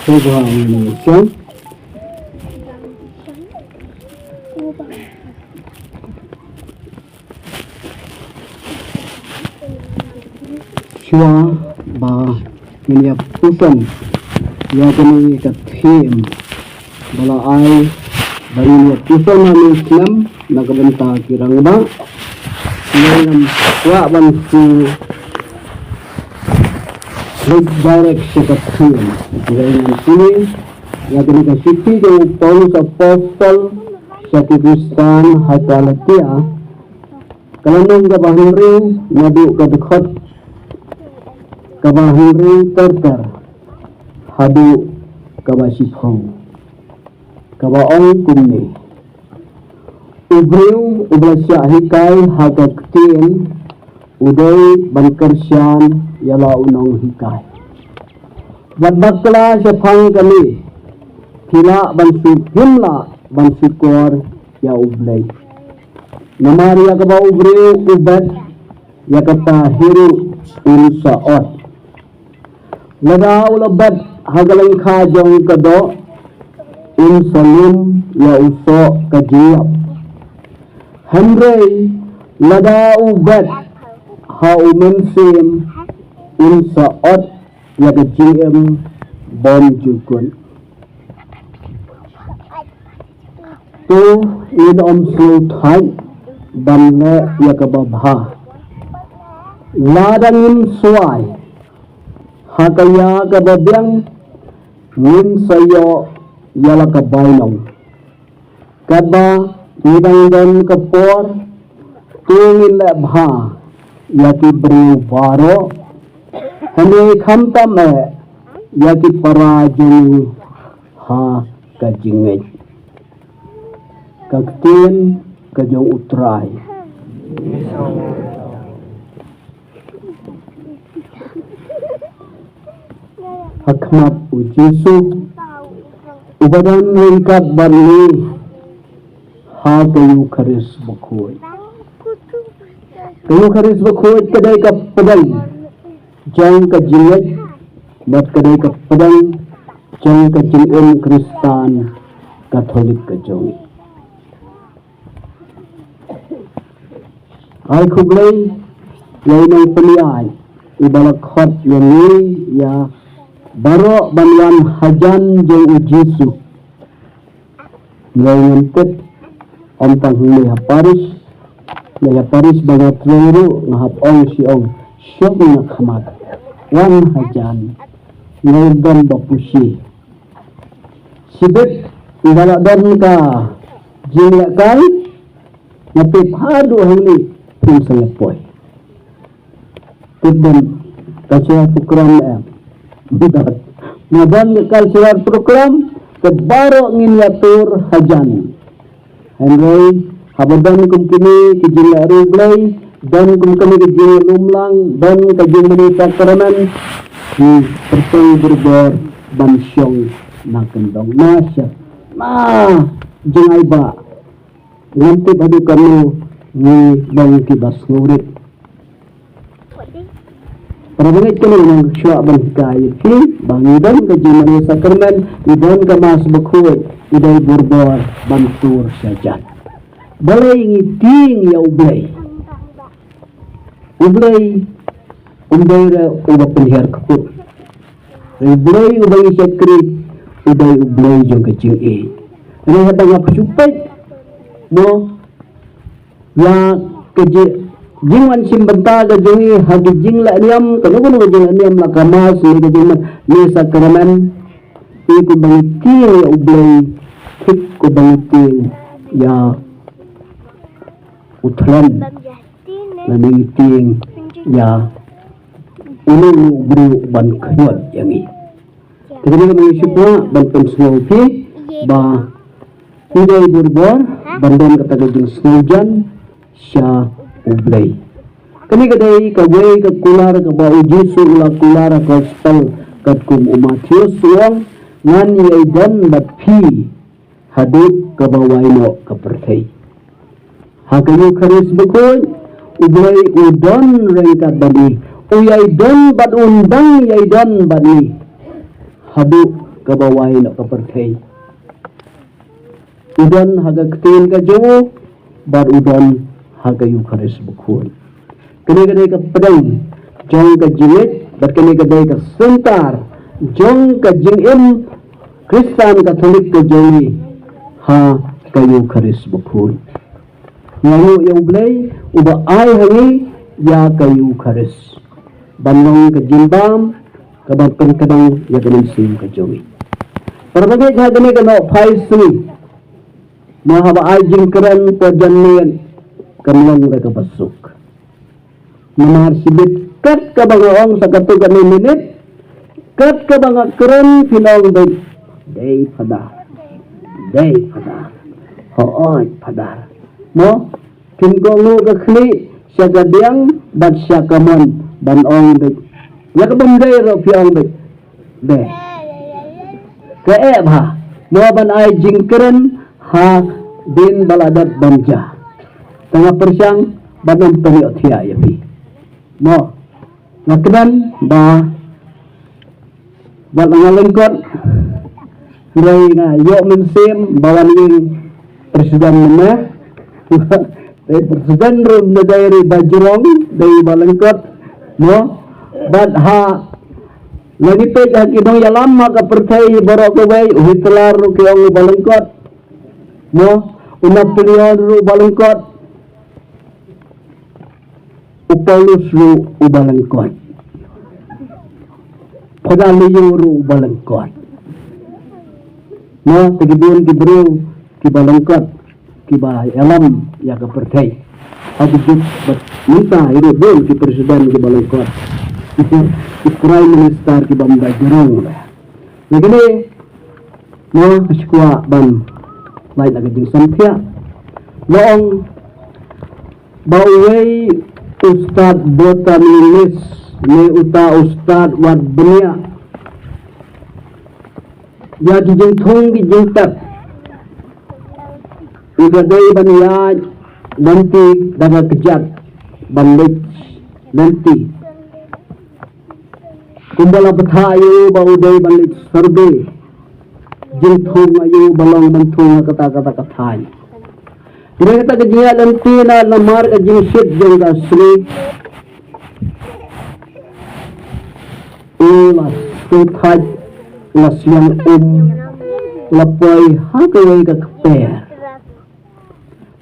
Tuhan Indonesia. Chua ba ini pusan ya kami kathim bala ai bari ni pusan na Islam nagbenta kirang ba yang wa ban su direct kathim yang ini ya kami kasih yang Paulus Apostle sa Kristan hatalatia kalanong kabahuri nadu kadukhat kabahuri terter hadu kabasipong kabaong kumni ubriw ublasya hikay hagagtin uday bankersyan yala unong hikay badbakla sa pang kami hila bansud himla bansukor ya ublay namari kaba ubriw ubet yakata hiru unsaot Lada ulabat hagalang kajong kado salim ya uso kajiyap Henry lada ubat ha umensim saot ya kajiyam bom jukun tu inom sultai dan le ya kababha ladangin suai hakaya kababyang ngin sayo yala kabaynong kaba idangdan kapor tungin lebha yaki bru baro hane khamtame yaki parajung ha kajingay kaktin kajong utray Hakmat ujisu ubadan lengkap bani ha kayu kharis bakhoy kadai ka padang jang ka jingay mat kadai ka padang jang ka jingin Kristan Katolik ka jong ay kuglay yay ng paniyay ibalakot yani ya baro banwan hajan jeng ujisu ngayon tet ontang leha paris bangat leru ngahap ong siong syok na khamat wan hajan ngayon bapusi sibet ibala dan ka jingla kai napip hadu hangli pun sangapoy tidden kacau program bidat nadan kal surat program kebaro nginiatur hajan henry habadan kum kini kijila rublay dan kum kami kijila lumlang dan kajing menita keraman di persong berbor bansyong na kendong nasya jengay ba ngantip adu kanu ni bang kibas ngurit Parabangit kami ng syua ban hikayat ki bangidan ka jimani sakermen idan ka mas bakhuy iday burbor bantur sajan balay ngiting ya ublay ra uba penhiyar kaput ublay ubay sekri ublay jong kacing ini hatang apa supay mo ya keje jingwan simbenta ga jongi hagi jingla niam kanu jingla niam la kamas ni jingla ni sakramen iku bangiti ya ublay kik ko bangiti ya utlan na bangiti ya ulung ubru ban khuat yangi jadi kami syukwa ban pensnopi ba hidai burbor bandan kata jing snujan sya ublay kami kadai kaway kakular kabaw Jesu ula kular gospel katkum Matthew suwang ngan yaidan batpi haduk kabawayno kapertay hakayu karis bukoy ublay udon rengkat bani uyay don bat undang yaidan bani haduk kabaway na kapartay. Udon haga ketin ka jo, bar udon haga Eucharis bukhul. Kani ka padang, jong ka jingit, bar kani ka sentar, jong ka jingim, Kristan Katolik ka jongi, ha ka Eucharis bukhul. Ngayon yung blay, uba ay hangi, ya ka Eucharis. Banong ka jimbam, kabagpan kadang ya kanising ka jongi. Para bagay ka gani ka no, pais ni, mahaba ay jingkaran po dyan niyan, kamlang nagkapasok. Mamarsibit, kat ka ba ngaong sa katugan ni minit, kat ka ba nga karan pinong day pada, hooy pada. No, kinkongo kakli, siya gadyang, bat siya kamon, banong day. Yakabang day ro piyong day. Kae ba, mawaban ay jingkaran, ha din baladat banja tengah persyang banam periok tiya yapi mo nakdan ba balangalengkot rai nga yo mensim bawan ing presiden mana presiden rum na dari bajrong dari balengkot mo bad ha lagi pe kinong yalam maka percaya borok kawai uhitlar kiyong balengkot no, una pilihan ru balengkot, upalus ru balengkot, padaliyo ru balengkot, no, tegibun kibru kibalengkot, kiba alam ya kepercay, habis minta itu bun ki presiden kibalengkot, Prime Minister kibamba jerong, begini, no, sekolah ban lain agak jeng sampia noong bawai Ustad Bota Milis ne uta Ustad Wad Benia ya jeng thong di jeng tat igadai baniya nanti daga kejat balik nanti kumbala bethayo baudai balik serbe jingthung ayu balong bantung kata-kata kathay. Ini kata kejian nanti na namar kejingsit jeng kasri. Ulas tuthat ulas yang lapay hakaway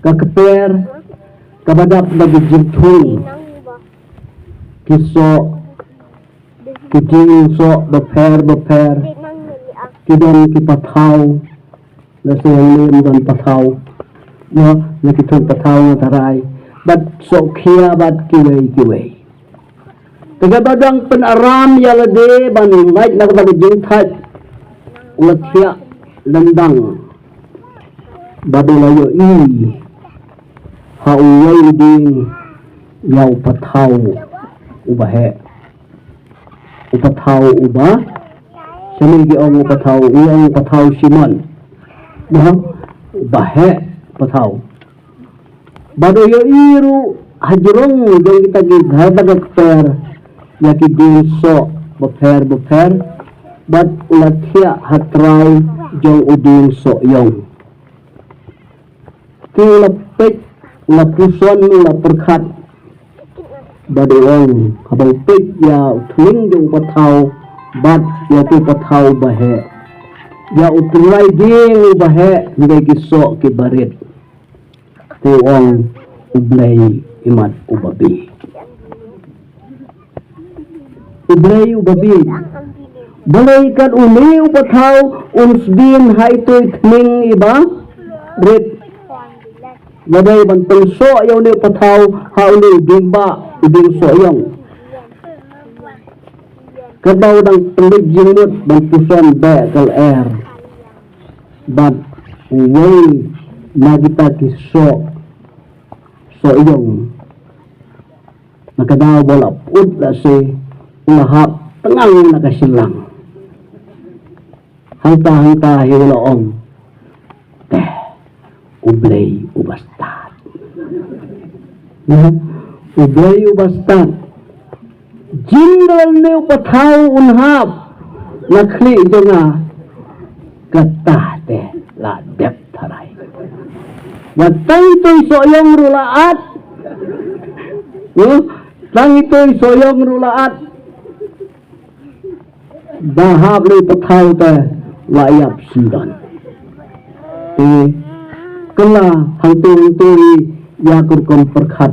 kakeper kabadap bagi jingthung kiso kijing so beper kidon kipathaw laseng lim don pathaw no nakitong pathaw na taray bat so kia bat kiway tagabadang penaram yalade baning light nakabag jingthat ulatya landang badulayo hauway ding yaw pathaw ubahe upathaw uba Samigi ang pathaw siman. Bahe pathaw. Bado yo iru hajrong jeng kita gidhata kakper yaki dinso beper bat ulatya hatray jeng uding so yong. Ki ulapit ulapuson ulaperkat bado ang habang pit ya tuling jeng pathaw bat yaitu pathaw bahe ya utulay ding bahe ngay kiso kibarit tuong ublay imat ubabi balay kan uli upathaw unsbin haitoy tning iba rit baday bantang so ayaw ni upathaw hauli bimba ibing so ayong Kadau dang pelik jengmut bantusan bekal air bat uway nagita kiso so iyong nakadaw bola put la si ulahap tengang nakasilang hangta hiwalaong teh ublay ubastat ublay ubastat Jindal ne upathaw unhap nakli ito nga ketah teh ladep tarai. Watang itu soyong rulaat, tang itu soyong rulaat, bahab li petau teh layap sindan. Kela hantu-hantui yakur kon perkat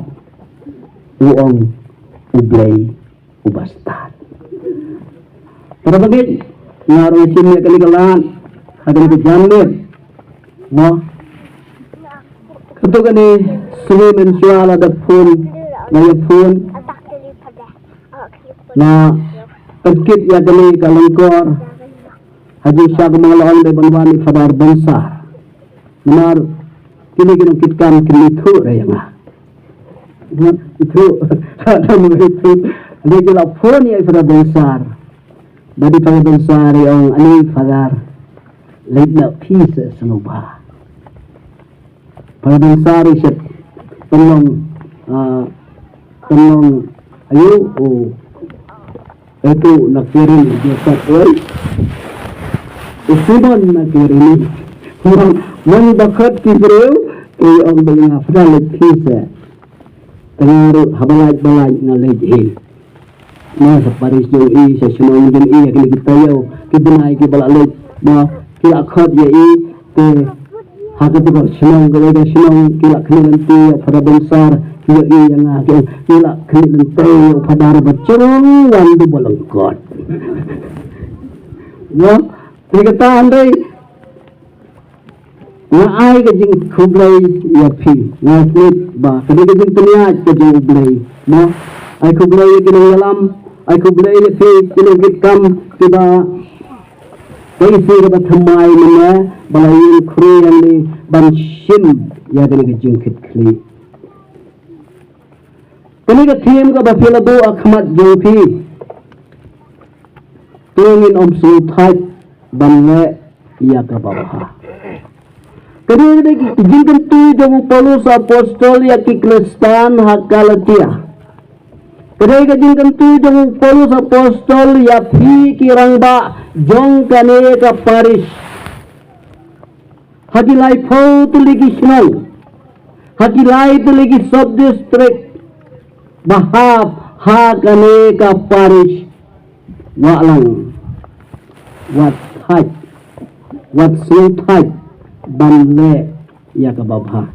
uong ublay ubastad. Para bagay ngarong simya kalikalaan hadang kejamit mo kato kani suwi mensuala da pun ngayapun na pagkit ya kani kalangkor hadis siya kung mga laon day banwani Fadar Bensar benar kini kinukitkan kinito raya nga itu ada itu ada kila pun ya Fadar Bensar dari Fadar Bensar yung ani Fadar late na pieces ano ba Fadar Bensar siya tanong ayo itu nakirin Joseph oy usuban nakirin man bakat kibreu ang mga Fadar pieces tangaru habalaj-balaj na lejil na sa Paris yung sa sinong din kini kita yaw kibinay kibalalaj na kilakot ya te hakat ko sinong gawin sinong kilak kanilanti Fadar Bensar kila nga kilak kanilanti Fadar Bacurong wandu balangkot no tigata anday nga ay kajing kublay yapi nga flit ba kadi kajing tuniad kajing ublay no ay kublay kinangyalam ay kublay yapi kinagitcam tiba kaisi ka thamay na balayin kriyang ni banshim ya kani kajing kitkli kani ka team ka ba filado akhmat jopi tungin obsultat banle ya ka babaha kani jingkan tu jamu Paulus apostol ya kikristan hakalatia kani jingkan tu jamu Paulus apostol ya pi kirang ba jong kane ka Paris hakilai pau tu lagi senang hakilai tu lagi sub district bahab ha kane ka Paris walang wat haj wat sultaj banle ya kababha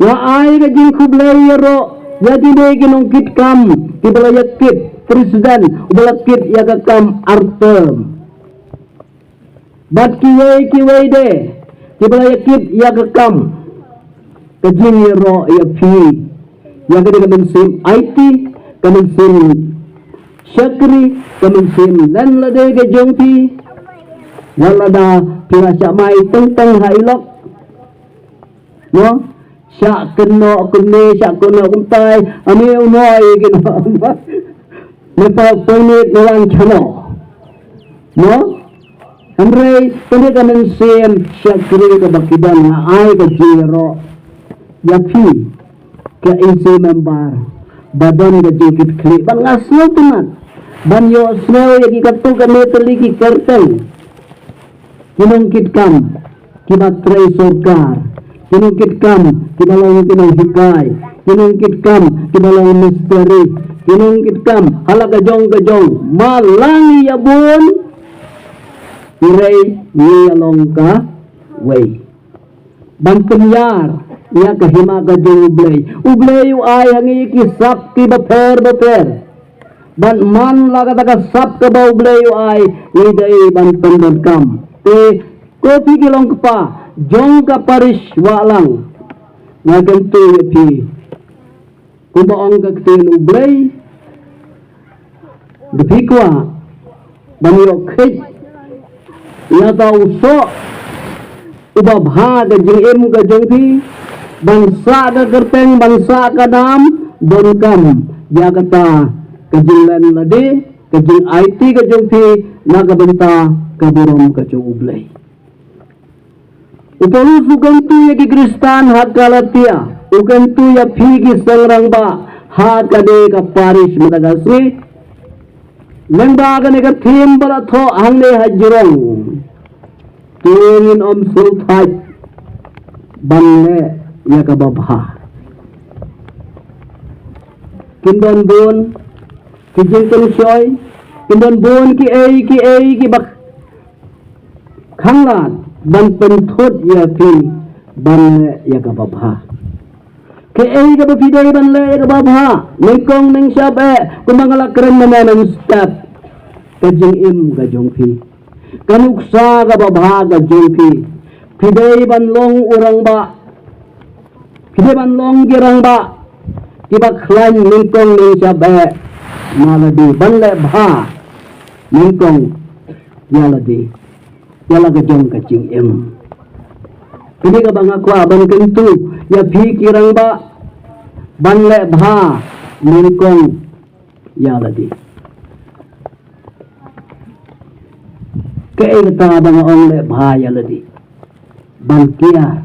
wa ay ka jing kublay ro ya dine ginungkit kam kibalayakit presiden ubalakit ya kam artem bat kiway de kibalayakit ya kam kajing ro ya pi ya gade kamen IT kamen sim syakri kamen sim lan lade ka jongpi wala da pirasya mai tentang hailok no syak keno kunne syak keno kuntai ami unoi keno nepa penit nawan chano no andre kene kamen sem syakri ka bakidan na ai ka jiro yapi ka isi member badan ka jikit kli bang aslo tunat ban yo snow yagi katu kene teliki kertel kinungkit kam kibatray sorkar kinungkit kam kibalong kinunghikay kinungkit kam kibalong misteri kinungkit kam halakajong malang yabun iray niyalong ka way bangkenyar iya kahima ka jong ublay ay hangi kisap kibaper ban man lagataka sap ka ba ublay ay iday bangkendod kam kopi kilong pa jong ka Paris walang nga ganito yapi kubaong kagtin ublay dapikwa banirokit yata uso ubabha ka jing ka jong pi bangsa ka kerteng bangsa ka dam donkam yakata kajinglan lade kajing IT ka jong pi nakabenta kaburom ka jong ublay upalus ugantu ya ki kristan hakalatia ugantu ya pigi sangrang ba hakade ka Paris matagasri lengba ka ne ka thim bala tho hangle hajrong tungin om sultai banle ya kababha kindon bun kijin ken shoy kindon bun ki bak khanglat ban penthot ya pi banle ya kababha ke ka bapidai banle ya kababha nengkong neng syabe kumangala keren mana neng step kajing im kajong pi kanuksa kababha kajong pi pidai ban long urang ba pidai ban long girang ba kibak klan nengkong neng syabe maladi banle bha nengkong yaladi yala kajong kajing im ini ka bang akwa ban kentu ya pikirang ba banle bha nengkong yaladi kaya kata bang ong le bha yaladi ban kia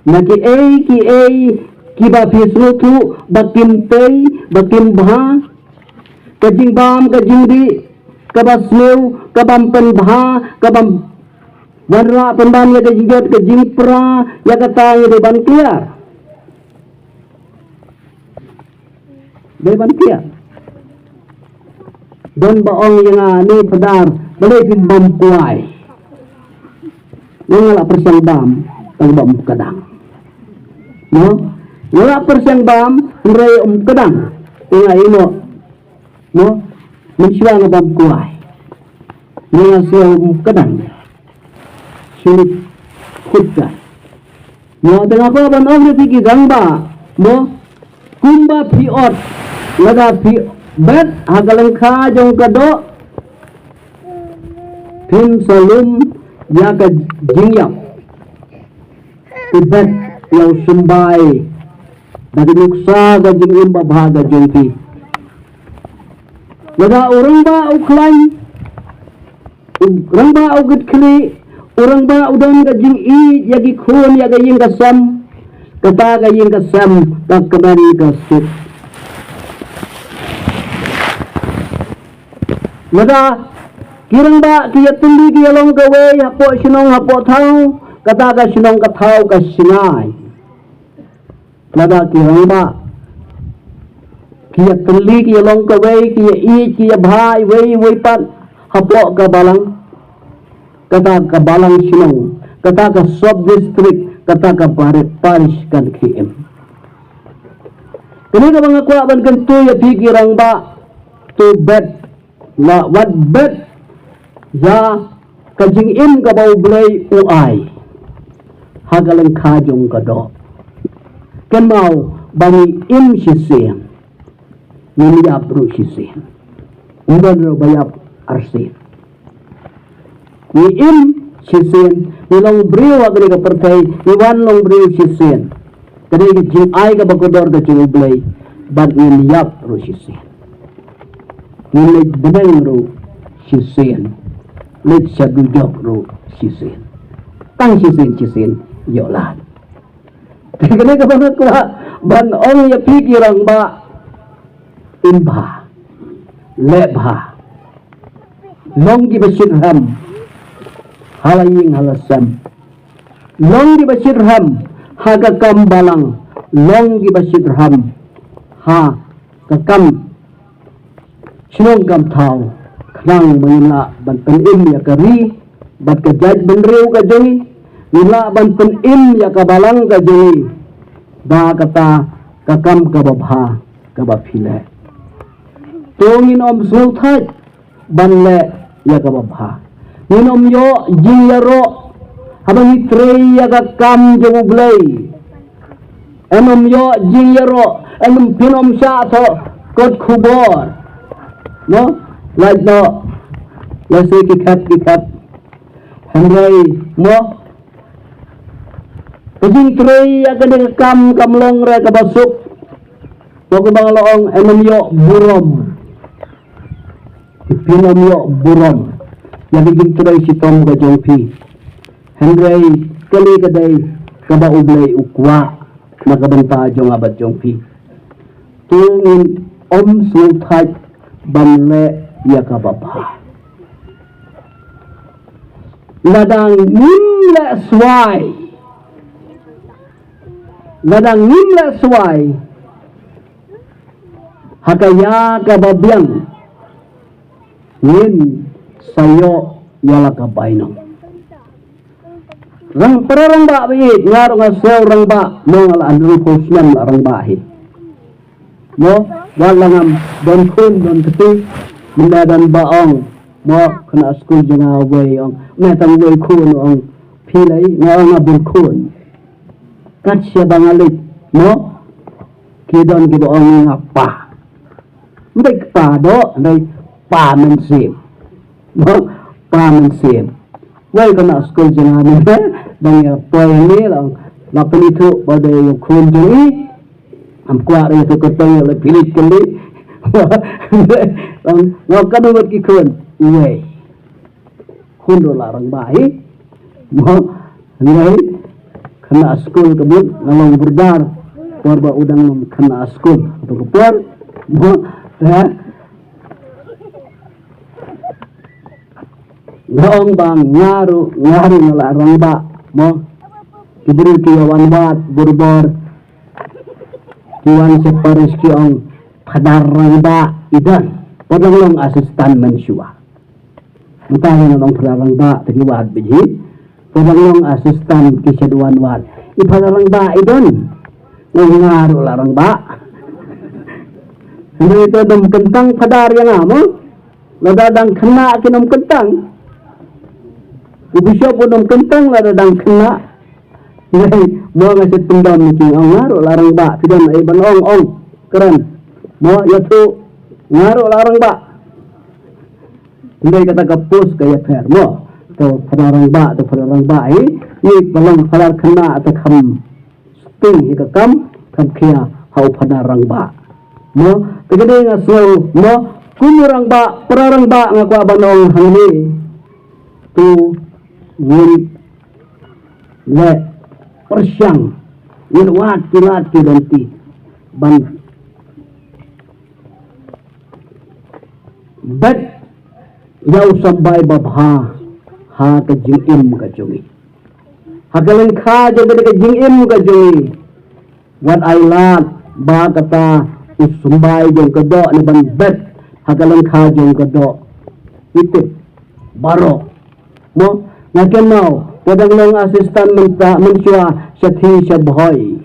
na ki ba fisru tu bakim tei bakim bha kajing bam kajing di kabasmew kabam pen bha kabam warna pendan ya kajingot kajing pra ya kata ya ban kia ban kia don baong yang ni pedar boleh bam kuai yang ala persiang bam tang bam kadang no yang ala persiang bam rai kadang tengah ino no mencuang bam kuai yang asal kadang sulit khutbah no tengah ko ban ong ti gangba no kumba piot laga pi bet hagalang kha jong kado pin salum ya ka jingyap ibet yaw sumbay bagi nuksa ga jingim babaga jongpi laga orang ba uklan orang ba ugut kli orang ba udon ga jing i yagi khun ya ga ying kasam kata ga ying kasam tak kemari ga sut laga kirang ba kiya tundi kiya long gawe hapo sinong hapo thau kata ka sinong ka thau ka sinai laga kirang ba kiya tundi kiya long gawe kiya i kiya bhai wei pat hapo ka balang kata ka balang sinong kata ka sub district kata ka parish kan KM kini ka mga kuwa ban kanto ya pikirang ba to bet na what bet ya kajing im ka bau blay uai hagalang kajong kado kan mau bani im sisen niliyap ru sisen udan ro bayap arsin ni im sisen nilong briw agri ka pertai iwan long briw sisen kadi jing ai ka bagodor ka jing blay bag niliyap ru sisen nilig benang ro sisen let sabudok ro sisen tang sisen yolan kene ka bang ko ban ong ya pikirang ba imba lebha long di basirham halaying halasam long di basirham haga kambalang long di basirham ha kakam sinong kam thau nang mengila ban penim ya kari bat ka jaj benreu ka joi nila ban penim ya ka balang ka joi ba kata kakam ka babha ka bafile tongin om sulthai banle ya ka babha ninom yo jiyaro habani trei ya ka kam jo blai enom yo jiyaro enom pinom sha tho kot khubor no like no let's say kikat handai mo pejing trei akan dekam kamlong re ka basuk pokok bang loong enom yo burom pinom yo burom yang pejing trei si tom ka jongpi handai kali kadai ka ba ublay ukwa nakabanta jong abat jongpi tungin om sulthai banle ya ka babha ladang nimle swai, ladang nimle swai, hakaya kababiang, ngin sayo yala kabaino. Rang perang ba biit ngaro nga sayo rang ba mo nga andung posnan rang bahi. Mo wala nga don kati mindadan baong mo kana school janga way ang metang way kun ang pilay nga bulkun. Kat siya bangalit mo kidon ang nga pa. Mbay pa do, mbay pa mensim. Mo pa mensim. Way kana school janga ni dang ya poy ni lang lapalito pada yung kun jani am kuat itu ketang le pilit kali ngau kanu mat ki kun way kun do larang baik mo ngai kana school kebut ngalong berdar porba udang kana school to por mo ngaong bang ngaru nalarang ba mo kibiri kiyawan wat burbor kiwan separis kiyong padarang ba idan padang asistan mensua mutahin ng padarang ba tagiwad biji padang asistan kisyaduan wat ipadarang ba idan ngaru larang ba hindi ito dum kentang padar yang amo ladadang kena kinom kentang ubisya po dum kentang ladadang kena ngay mo nga sa tundam ni king ang ngaro larang ba pidan ay banong keren mo yato ngaro larang ba hindi kata kapos kaya per mo to padarang ba ni palang palar kena at kam sting ikakam kam kaya hau padarang ba mo tagadi nga slow mo kumurang ba pararang ba nga kwa banong hangli to win le persyang ilwat kilat kilanti ban bet yaw sambay babha ha ka jingim ka jungi hagalan kha jagad ka jingim ka jungi what I like ba kata usumbay jong kado ni ban bet hagalan kha jong kado itip baro mo nakenaw wadang long asistan mensua sathi sa bhoy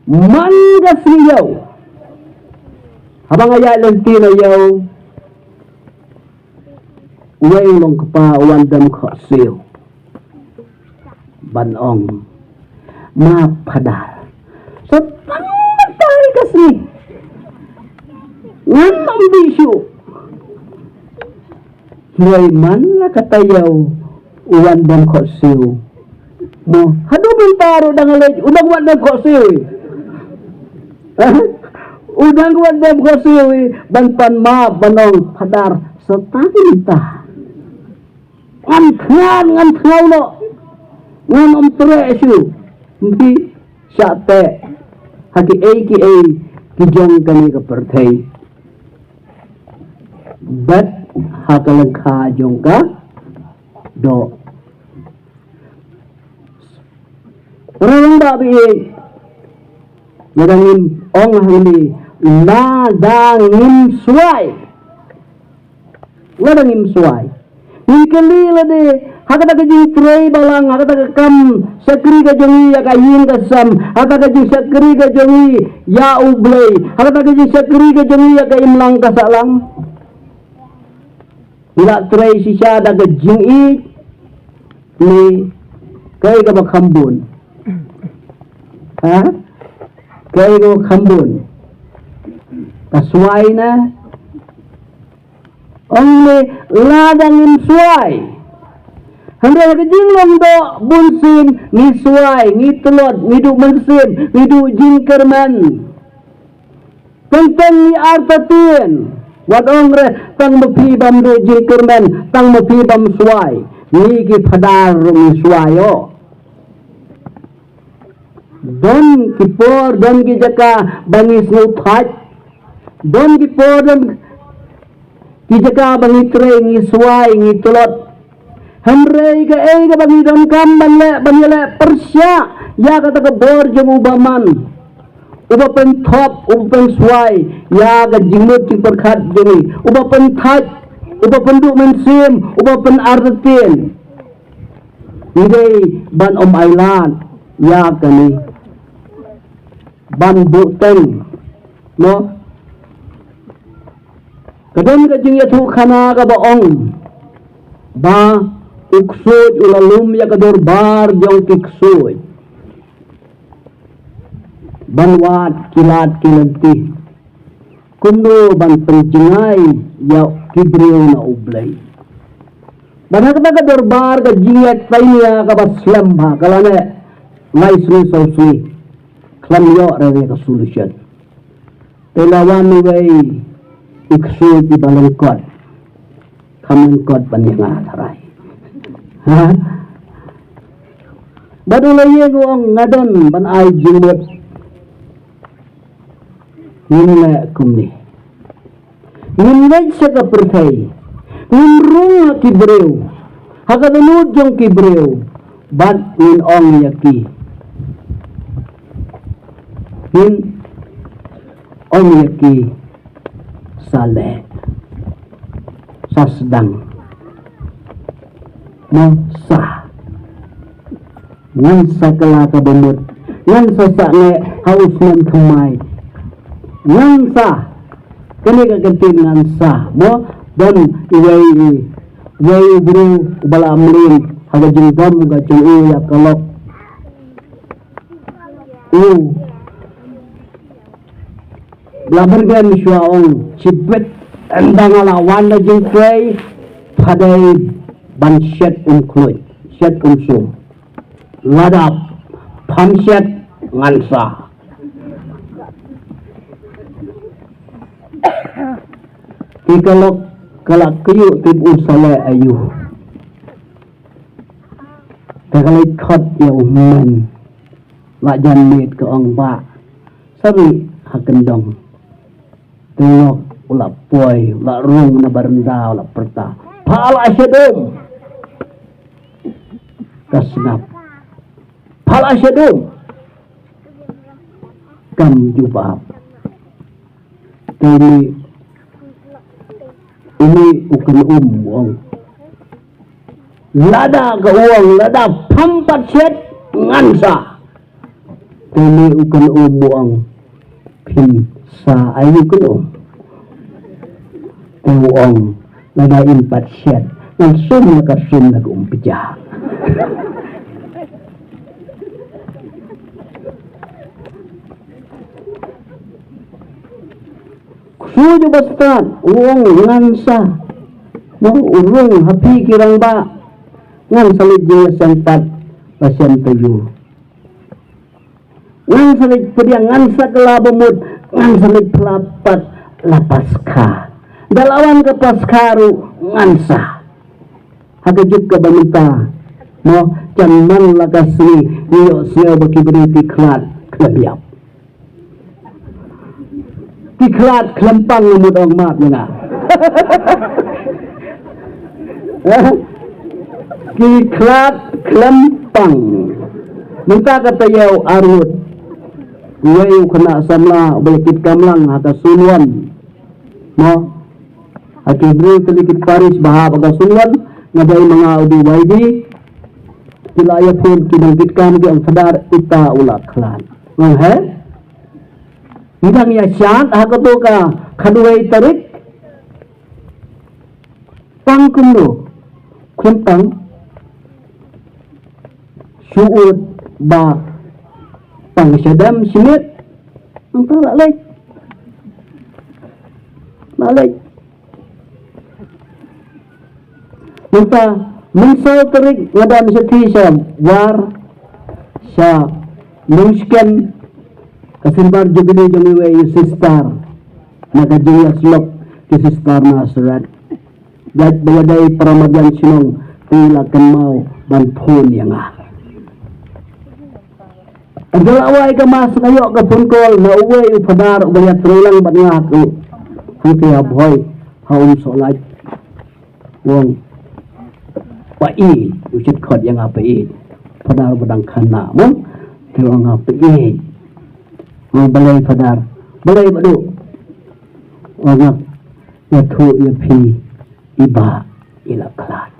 man gasiyaw habang aya lenti na yaw uway long kapa wandam khasiyo banong mapadar so tangmatay kasi nganong bisyo uway man nakatayaw uwan dan khosiu mo hadu bintaro dangalej udang wan dan khosiu udang wan dan khosiu banpan ma banong padar setagita ngan thau no ngan tre su mpi sate haki kijong kani ka perthai bat hakalang kha jong ka do orang babi ladangin ong hili ladangin suai nin kali lade hakata ka jing trei balang hakata ka kam sakri ka jongi ya kayin ka sam hakata ka jing sakri ka jongi ya ublei hakata ka jing sakri ka jongi ya ka imlang ka salang ila trei sisa daga jing i ni kay ka bakambun ha kay ka bakambun kasway na only ladangin suway handa ka jing long do bunsin ni suway ni tulod ni du bunsin ni du jingkerman tentang ni artatin wadong re tang mapibam do jingkerman tang mapibam suway ni ki padar ni suwayo don kipor don ki jaka bangis no phat don kipor don ki jaka bangi tre ni suway ni tulot Henry ke bagi don kam banle Persia ya kata ke bor jeng ubaman uba pen top uba pen suai ya ga jimut ti perkhat jeni uba pen thaj uba penduk mensim uba pen artin idei ban om ailan ya kani ban buteng no kadang ka jing yatu khana ka baong ba uksud ulalum ya kador bar jong kiksud banwat kilat kilanti kundo ban penjengai ya kibriu na ublay banak ta kador bar ka jingat taiya ka baslam ba kalane mai sui sosui klam yo rewe ka solution telawan ni wei iksud di balengkot kamengkot panyenga tarai ha badulay ngong ngadon ban ay jimut nila kumni nilay siya ka pertay nilrung kibreu hakadunod yung kibreu bat ninong yaki ninong yaki sale sasdang no sah ngan sa kala ka bumut ngan sa ne haus nan kumay ngan sa kani ka kantin ngan sa mo dan iway bro bala amlin haga jingdam ga chung ya kalok labargan syuaong cipet endang lawan na jingkay padai ban shed kluy shed sum ladap pam shed ngansa ikalok kalak kayu tibu sale ayu kakalay khot ya umman wajan mit ke ong ba sari hakendong tengok ulap poy ulap rung na barenda ulap perta pala syedum kasnap pala syedum kam jubab ini ukan wong lada ke uang lada pampat syed ngansa ini ukan wong pin sa ayu kuno uang lada impat syed langsung nakasum na umpijah suju bastan uang ngansa mau urung hapi kirang ba ngan salit jaya santat pasien tuju ngan salit pediang ngansa kelabamut ngan salit pelapat lapaska dalawan ke paskaru ngansa hagajuk ke banita no jaman lakasni iyo siya baki beriti klat kelabiap diklat kelempang lumut orang maaf nga diklat kelempang minta kata yaw arut yaw kena samla balikit kamlang haka sunwan no akibril telikit paris bahab haka sunwan ngaday mga udiwaydi kilaya pun kinangkit kami ang sadar ita ulak klan he hidang ya syat hakato ka kaduay tarik pangkundo kuntang suud ba pangsyadam simit ang talalik minta mensal tarik ngadam sa tisam war sa mungsken kasimbar jubili jamiwe yu sistar nagajaya slok ki sistar Nasrat jad bawaday paramadyan sinong tilakan mau dan pun yang agalaway ka mas kayo ka punkol na uwe upadar ubayat rulang bat nga ako huti habhoy haum solat wong pai ucit khot yang apa padar badang khana mo tiwang apa balai padar balai badu wangap yathu yapi iba ila klat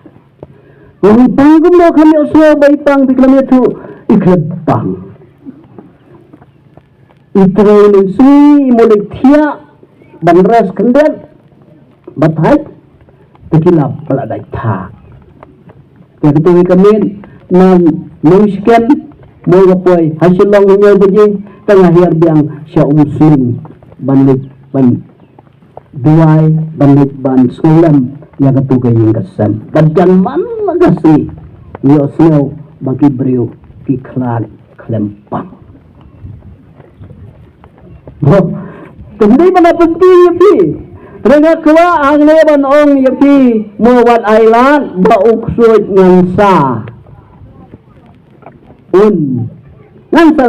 wang pangum lo kami uswa bai pang tiklam yathu iklab pang itrain sui mulik thia bandras kendat batai tikilap paladai tha ketika kami nan misken mo gapoy hasilong nyo gudi tengah hiar biang sya umsing banlik ban duai banlik ban sulam ya katuga yung kasam kadang man magasi yo snow bagi brio kiklan klempang mo hindi pa na penting yapi Rega kwa ang leban ong yapi mo wat island ba uksud ngansa ngansa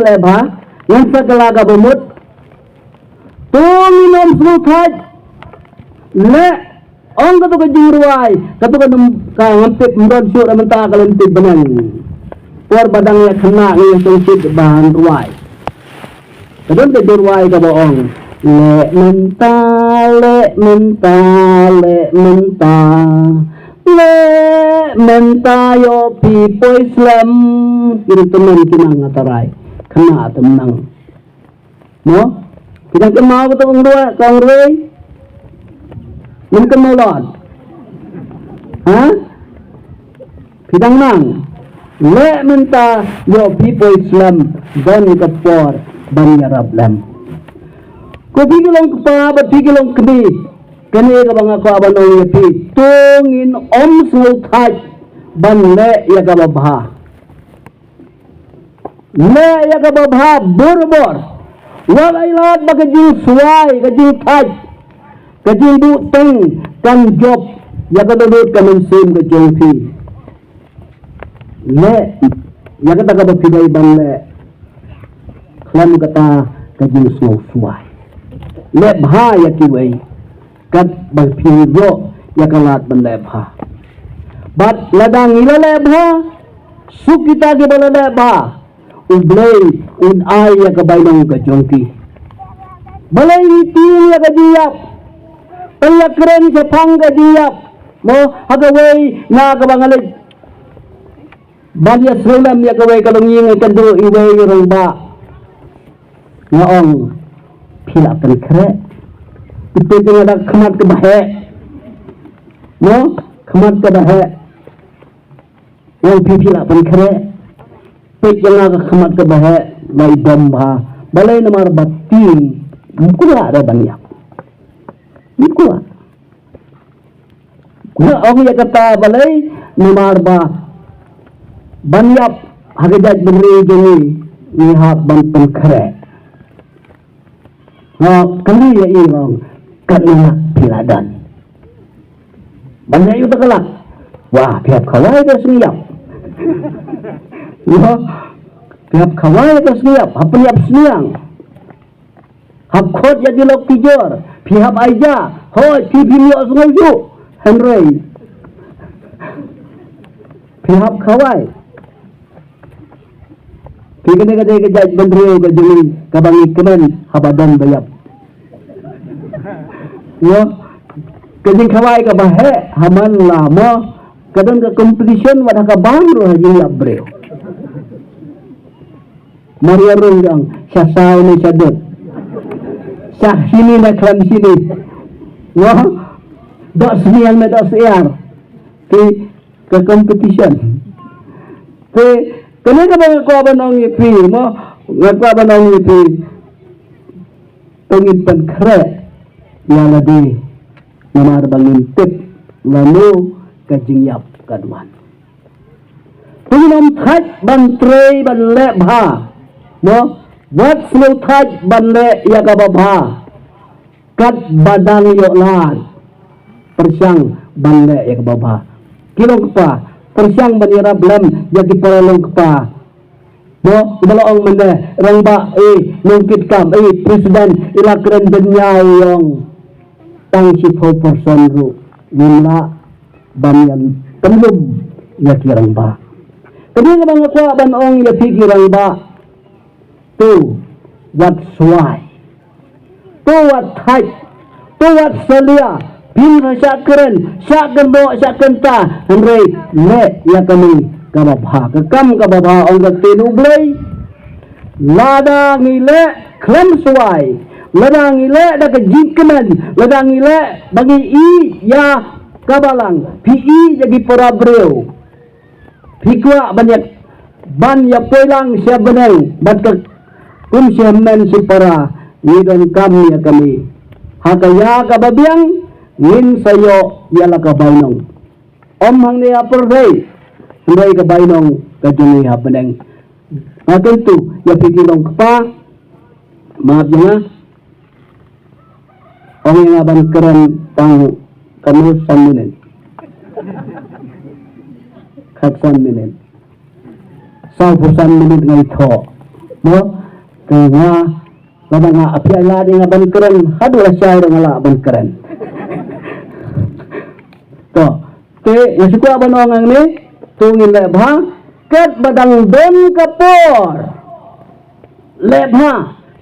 leba ngansa galaga bumut tunginom sluthaj le ong katuka jingruai katuka ngampit mron syur amenta kalentid banang por badang ya kena ng sungsit bahan ruai kadon te durwai ka boong le menta yo pipo Islam kini teman kinang ngatarai kena temenang no kita kemau betul kong roi min kemolot kita nang le menta yo pipo Islam dan kapor ban yarab lam ko bigilong pa ba bigilong kami kani ka bang ako abanong yapi tungin sulthaj ban le ya ka babha borbor walai lat bagajing suai gajing thaj gajing du teng kan job ya ka dodot kamen sim ka jongfi le ya ka taga bapidai ban le klam kata gajing suai le bha ya kiwei kat bal piyo ya kalat banda bha bat ladang ila le bha sukita ke bala le bha ublei un ai ya kabainong ka jongki balai iti ya ka diap payakren sa phang ka diap mo hagawei na ka bangalig balya sulam ya kawei kalunging kadu iwei rong ba ngaong pila penkre itu dengan ada kemat kebahe no kemat kebahe yang pila penkre pek yang ada kemat kebahe bai bomba balai nomor batin mukula ada banyak mukula na orang yang kata balai nomor ba banyak hagajat beri jeni lihat ban penkre kali ya irong kanina piladan banyak itu kelak wah pihak kawai itu seniap ya pihak kawai itu seniap hap seniang hap khot ya dilok tijor pihak aja hoi pipi liok sengayu Henry pihak kawai kaya kejaj bandrio kajuli kabangi kemen habadan bayap yo kajing kawai ka bahe haman lama kadang ke competition wadah ka bangro haji abreo Maria Rungang syasau ni sadut syah sini na klan sini yo dok senian me dok siar ke competition kena ka bang ko abanong ipi mo ngapa abanong ipi tungin penkre yang lebih namar bangin tip lalu kajing yap kaduan tungin thaj ban trei ban le bha mo wat slu thaj ban le ya ka bha kat badang yo lan persyang ban le ya ka bha kilong pa persyang banira blam jadi paralong kepa bo ibalaong mende rangba nungkit kam presiden ilakren benyai yang tang si person ru minla banyan temlum ya kirang ba. Kadi nga mga kwa banong ya pikirang ba. To what's why. To what height. To what salia. Pinra siya keren. Siya kendo, siya kenta. Henry, le ya kami kababha. Kakam kababha ang gagtinublay. Lada ngile klemsway. Lada ngile daga jikaman. Lada ngile bagi i ya kabalang. Pi jadi parabreo. Pikwa banyak ban ya poilang siya benang. Batka kum siya men si para. Ngidon kami ya kami. Hakaya kababiang. Ngin sayo yala kabainong. Hang niya perday. Hindi kabainong kajungi hapeneng. Akan tu ya pikirong kapa. Maaf nga. Ang nga ban keren pang kamu saminin. Kaksan minit. Sa pusan minit nga ito. No? Kaya nga, kada nga apya ladi nga ban keren, hadula siya nga la ban keren. To, yang suka ban orang ni, tungin lebha, kat badang don kapor. Lebha,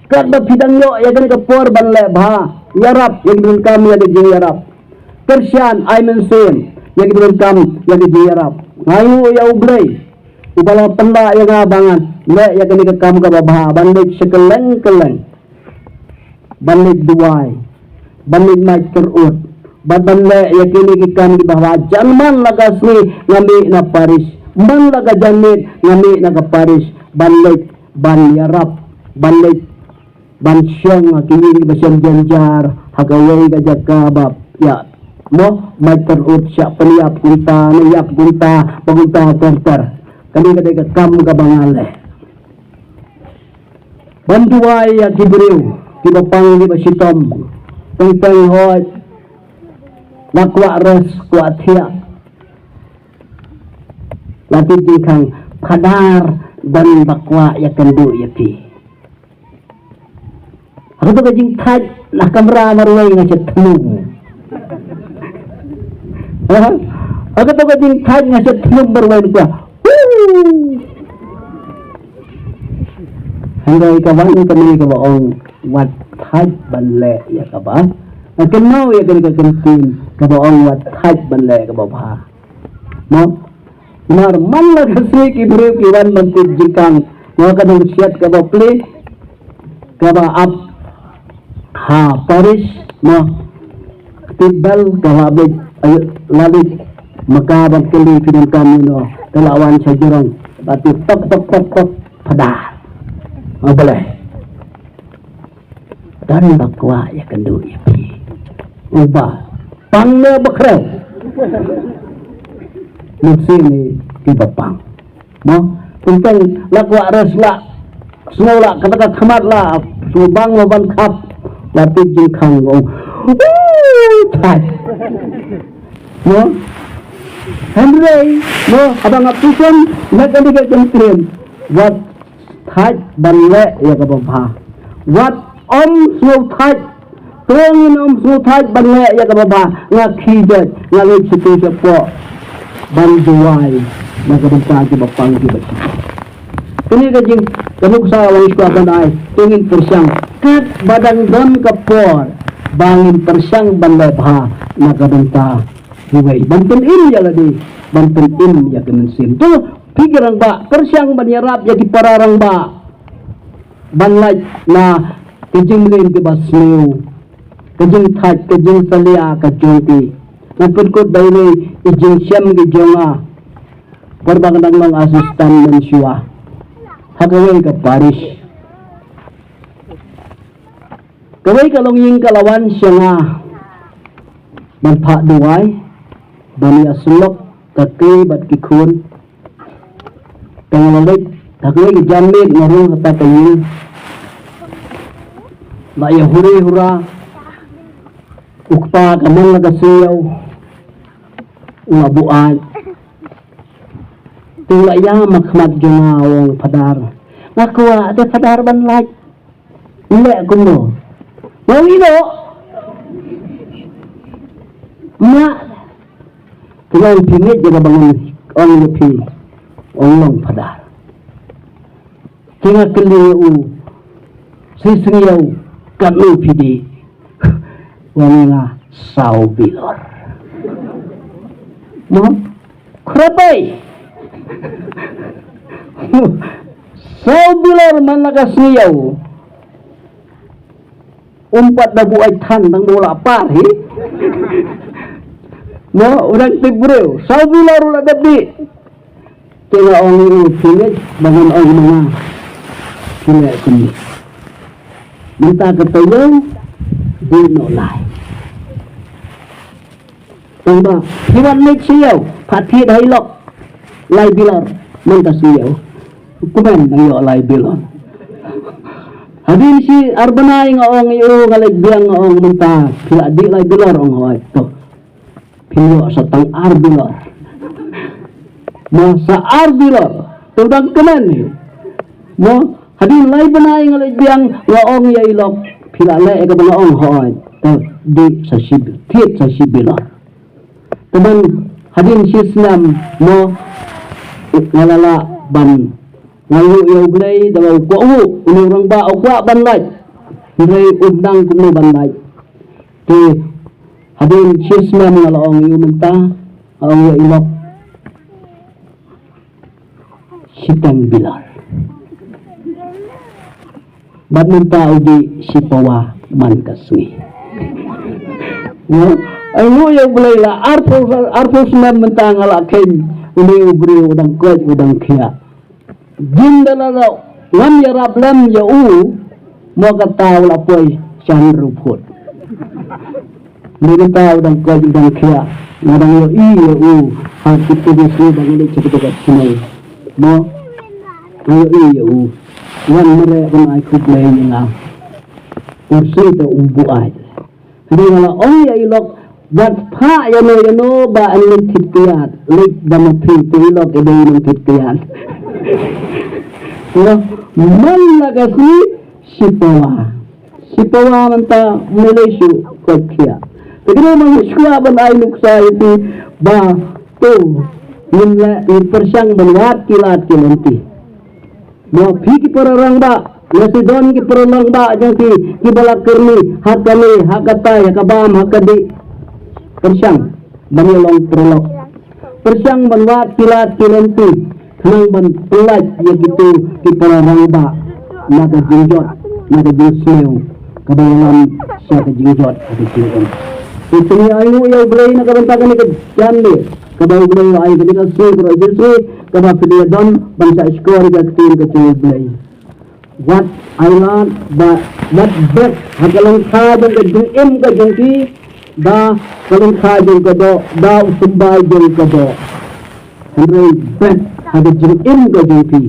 kat bapidang yo, ya gani kapor ban lebha. Yarap, yang dun kami ada jing yarap. Kersian, I mention, yang dun kami, yang di yarap. Ngayu ya ublay. Ubala penda yang abangan. Le ya kini ke kamu ke babah. Bandit sekeleng-keleng. Bandit duai. Bandit naik terut. Badan le ya kini ke kamu di bawah. Janman laga sni ngami na Paris. Man laga janit ngami na ke Paris. Bandit ban yarap. Bandit ban syong kini di basyang janjar. Hagawai gajak kabab. Ya. Mo may terut siya paniap kunta niyap kunta pagunta konter kani kadai ka kam ka bangale bantuay ya kibriw kibapang di basitom tengteng hoy nakwa res kwa thia lati dikang padar dan bakwa ya kendu yati aku tu kajing taj nak kamera marwai ngacet temu. Aku tu kajing taj ngacet temu bermain kuah. Hingga kawan kami kawan wat taj banle ya kawan. Akan mau ya kini kekentin kawan wat taj banle kawan. Mau normal lah kasih kibru kiwan menteri jikang. Mau kadang siat kawan play kawan up ha Paris mau tibal kawan ayo lalit magkabat kali pinang kami no kalawan sa jurong bati tok pada boleh dan bakwa ya kendu ya pi ubah pangna bakrew nuksini di bapang no tentang lakwa resla semula kata khamat la subang loban khap lati jingkhang gong taj no Henry no abang apusan nak kali ke kentrin wat taj banle ya ka bapha wat om snow taj tongin om snow taj banle ya ka bapha nga khijet nga le chitu sepo banduai na ka bapha ki bapang ki bapha kini ka jing kamuk sa wang isku akan ai tongin persyang kat badang don kapor bangin persyang banle bha na ka bapha hiwai banten in ya ladi banten in ya kemensin tu pikiran ba persyang banyarap ya dipararang ba banlaj na kejing lin ke basliu kejing taj kejing salia kejongki napudkot bayre ijing syam ke jonga korbang nang asistan mensyua hagawai ke Paris kawai kalong ying kalawan syanga manpak duai bani asulok takli bat kikun tengalik takli jamit ngarung kata kayin la ya huri hura ukpa kamang nagasiyaw uabuan tula ya makmat jungawong padar nakwa ate padar ban like ile kuno mau ino ma Tulang pingit jaga bangun orang lepi orang padar. Tengah keliu sisriau kanu pidi wangi sau bilor. Mau kerapai sau bilor mana kasniau umpat dabu aitan tang bola pari. Mau orang tibreu sau bilor ulah dabi. Tengah orang itu pilih bangun orang mana pilih kini. Minta ketemu di nolai. Tengah hewan mek siau pati dah ilok lai bilor minta siau. Kumen ayo lai bilor. Hadin si arbana yang orang itu kalau biang orang minta tidak di lai bilor orang itu. Pilih setang arbilor. Masa arbilor tentang kemen ni. Mo hadin lai benai ngalai biang laong ya ilok pila lai ke laong hoi ta di sasib tiet sasibilor. Teman hadin sislam mo ngalala ban ngayu ya uglai dalau ko ini orang ba okwa ban lai. Ngai undang kuno ban lai. Ti hadin sislam ngalaong yu menta ang ya ilok sitang bilar. Badmin tao di sipawa man kasni. Ang nguyang belayla arpos na mentang alakin uli ubri udang kuat udang kia. Jindala na ngam yarap lam ya mo katao lapoy siyang rupot. Hindi tao udang kuat udang kia. Ngadang yo hakit ko disli bang ulit sa kitagat sinay. Mo iyo wan mere kan ay kublay nga kursi to umbuay hindi wala ya ilok dat pa yano ba ang titiyat lik damapi to ilok ede yung titiyat pero malagas ni sipawa man ta Malaysia kaya pero mga skwa ban ay nuksa iti ba to yung persyang banwat kilat kilanti. Mo piki pararang ba, nasi don ki pararang ba jang ki balak kerni, hakani, hakatay, hakabam, hakadi. Persyang banilong perlok. Persyang banwat kilat kilanti, kanang ban pulat ya gitu ki pararang ba, naga jingjot, naga jingslew, kabayalan siya ka jingjot, kabitiyon. Ito niya ayo yaw belay na kabantakan ni Kajandi. Kabay belay ay ketika pero agency kabay pilihan don bangsa skor gatin kecil belay. What I learned that bet hagalang kadang kajung kajungki da kalang kadang kado da usumbay jeng kado. Henry bet hagajung kajungki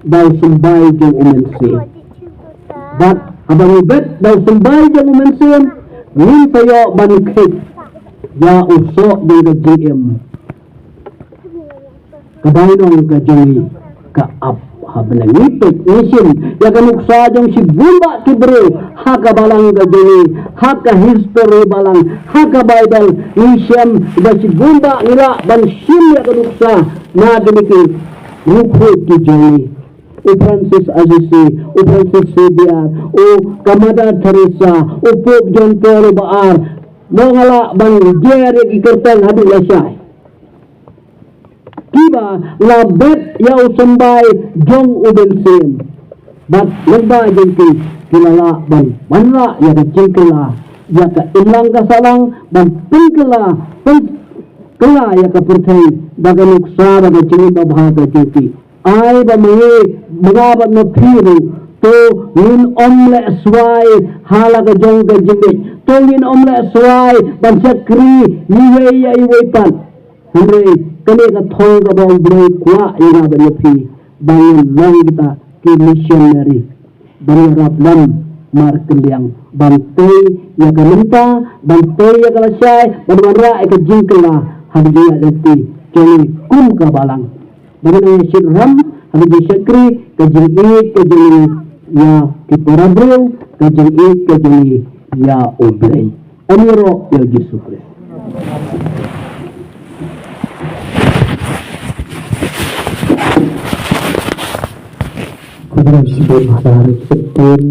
da usumbay jeng umensi. But abang bet da usumbay jeng umensi nin tayo banikit ya usok jeng kajung kabaynong kajungi kaap habelang ipik nisin ya kanuksa jang si bumba kibre haka balang kajungi haka history balang haka baydal nisyam da si bumba nila ban sim ya kanuksa na diniki rukhut kijungi o Francis Assisi o Francis Xavier o Kamada Teresa o Pope John Paul Baar mongala bang jere kikertan hadul asyai kiba labet yaw sambay jong ubensim bat nagba jengki kilala ban manra ya ka jengkela ya ka ilang kasalang ban pingkela kela ya ka pertay daga nuksa daga jengi babhaga jengki ay ba mga na piru to nin omle swai hala ka jong ka jengki to nin omle swai ban sakri niwe ya iwepan Henry kami ka thong ka bang bro kwa ina ba ni bangun lang kita ki missionary bang raplam markeliang bantai ya ka minta bantai ya ka lasay banwara ay ka jingkela hadi ya dati kini kum ka balang bangun ay ram hadi sakri ka jingi ya ki parabrew ka jingi ya oblay amiro ya Jesus Christ. Kudang sibuk hari ketin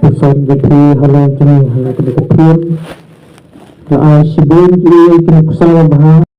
Pesan gati halang kini halang kini ketin Na ay sibuk kini kini kusama baha